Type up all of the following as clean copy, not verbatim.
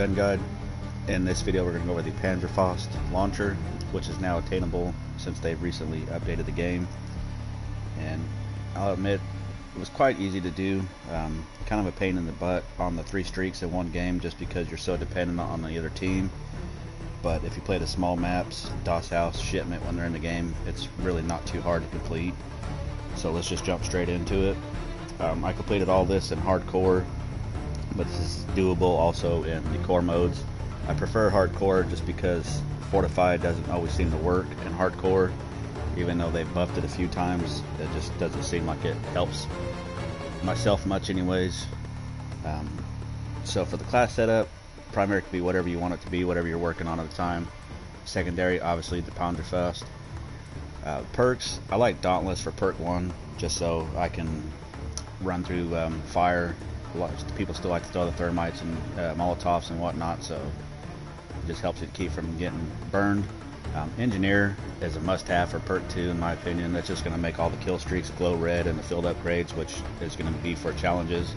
gun guide. In this video we're going to go over the Panzerfaust launcher, which is now attainable since they've recently updated the game. And I'll admit it was quite easy to do, kind of a pain in the butt on the 3 streaks in one game just because you're so dependent on the other team. But if you play the small maps, DOS House, Shipment, when they're in the game, it's really not too hard to complete. So let's just jump straight into it. I completed all this in hardcore, but this is doable also in the core modes. I prefer hardcore just because fortified doesn't always seem to work in hardcore. Even though they've buffed it a few times, it just doesn't seem like it helps myself much anyways. So for the class setup, primary can be whatever you want it to be, whatever you're working on at the time. Secondary, obviously the Panzerfaust. Perks, I like Dauntless for perk 1, just so I can run through fire. A lot of people still like to throw the thermites and Molotovs and whatnot, so it just helps you to keep from getting burned. Engineer is a must-have for perk 2 in my opinion. That's just going to make all the kill streaks glow red and the field upgrades, which is going to be for challenges.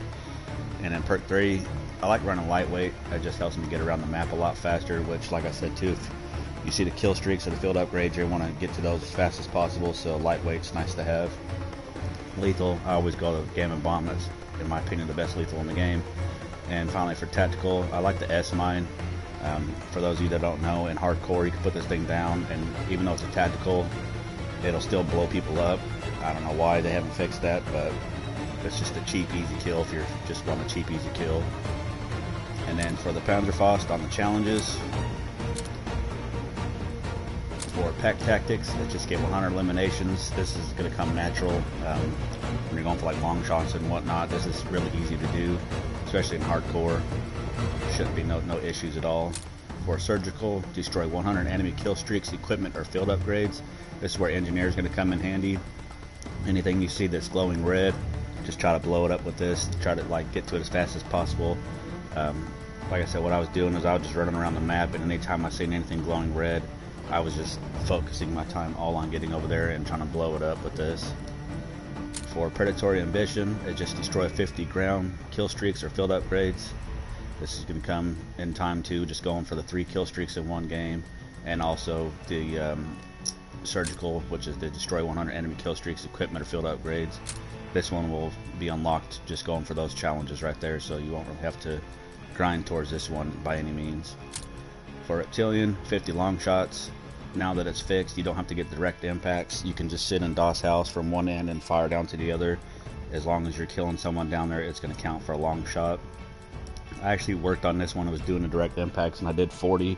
And then perk 3, I like running lightweight. It just helps me get around the map a lot faster, which, like I said too, if you see the kill streaks or the field upgrades, you want to get to those as fast as possible, so lightweight's nice to have. Lethal, I always go to Gamma Bomb. That's, in my opinion, the best lethal in the game. And finally for tactical, I like the S-Mine. For those of you that don't know, in hardcore you can put this thing down, and even though it's a tactical, it'll still blow people up. I don't know why they haven't fixed that, but it's just a cheap, easy kill if you just want a cheap, easy kill. And then for the Panzerfaust on the challenges, for Peck Tactics, it just gave 100 eliminations. This is going to come natural when you're going for like long shots and whatnot. This is really easy to do, especially in hardcore. Shouldn't be no issues at all. For surgical, destroy 100 enemy kill streaks, equipment, or field upgrades. This is where engineer is going to come in handy. Anything you see that's glowing red, just try to blow it up with this. Try to like get to it as fast as possible. Like I said, what I was doing is I was just running around the map, and anytime I seen anything glowing red, I was just focusing my time all on getting over there and trying to blow it up with this. For Predatory Ambition, it just destroy 50 ground kill streaks or field upgrades. This is going to come in time too, just going for the 3 kill streaks in one game, and also the surgical, which is to destroy 100 enemy kill streaks, equipment, or field upgrades. This one will be unlocked just going for those challenges right there, so you won't really have to grind towards this one by any means. For Reptilian, 50 long shots. Now that it's fixed, you don't have to get direct impacts. You can just sit in DOS House from one end and fire down to the other. As long as you're killing someone down there, it's going to count for a long shot. I actually worked on this when I was doing the direct impacts, and I did 40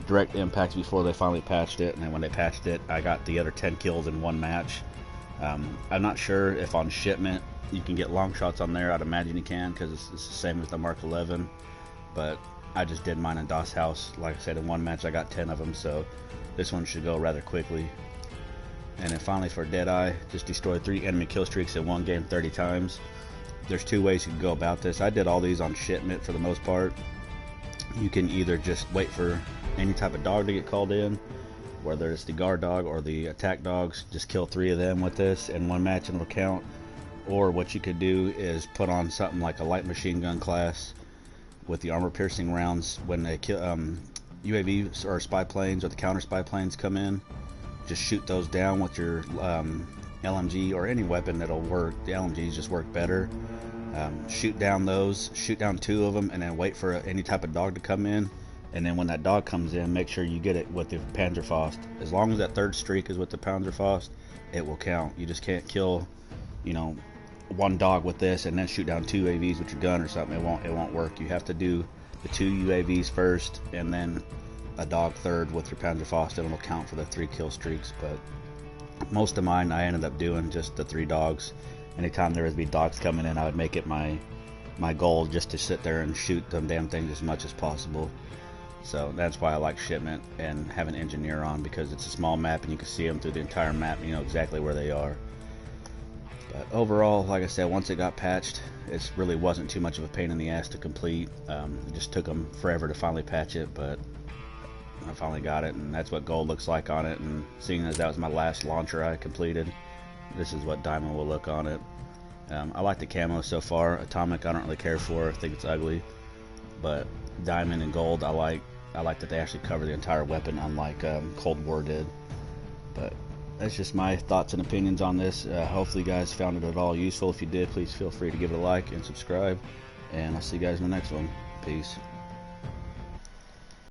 direct impacts before they finally patched it, and then when they patched it, I got the other 10 kills in one match. I'm not sure if on Shipment you can get long shots on there. I'd imagine you can, because it's the same as the Mark 11, but I just did mine in DOS House. Like I said, in one match I got 10 of them, so this one should go rather quickly. And then finally for Deadeye, just destroy 3 enemy kill streaks in one game 30 times. There's 2 ways you can go about this. I did all these on Shipment for the most part. You can either just wait for any type of dog to get called in, whether it's the guard dog or the attack dogs, just kill 3 of them with this in one match and it'll count. Or what you could do is put on something like a light machine gun class with the armor piercing rounds. When they kill UAVs or spy planes or the counter spy planes come in, just shoot those down with your LMG or any weapon that'll work. The LMGs just work better. Shoot down those, shoot down 2 of them, and then wait for any type of dog to come in. And then when that dog comes in, make sure you get it with the Panzerfaust. As long as that 3rd streak is with the Panzerfaust, it will count. You just can't kill, you know, 1 dog with this and then shoot down 2 UAVs with your gun or something. It won't work. You have to do the 2 UAVs first and then a dog 3rd with your Panzerfaust, and it'll count for the 3 kill streaks. But most of mine I ended up doing just the 3 dogs. Anytime there would be dogs coming in, I would make it my goal just to sit there and shoot them damn things as much as possible. So that's why I like Shipment and have an engineer on, because it's a small map and you can see them through the entire map and you know exactly where they are. But overall, like I said, once it got patched, it really wasn't too much of a pain in the ass to complete. It just took them forever to finally patch it, but I finally got it, and that's what gold looks like on it. And seeing as that was my last launcher I completed, this is what diamond will look on it. I like the camo so far. Atomic I don't really care for. I think it's ugly, but diamond and gold. I like that they actually cover the entire weapon, unlike Cold War did. But that's just my thoughts and opinions on this. Hopefully you guys found it at all useful. If you did, please feel free to give it a like and subscribe, and I'll see you guys in the next one. Peace.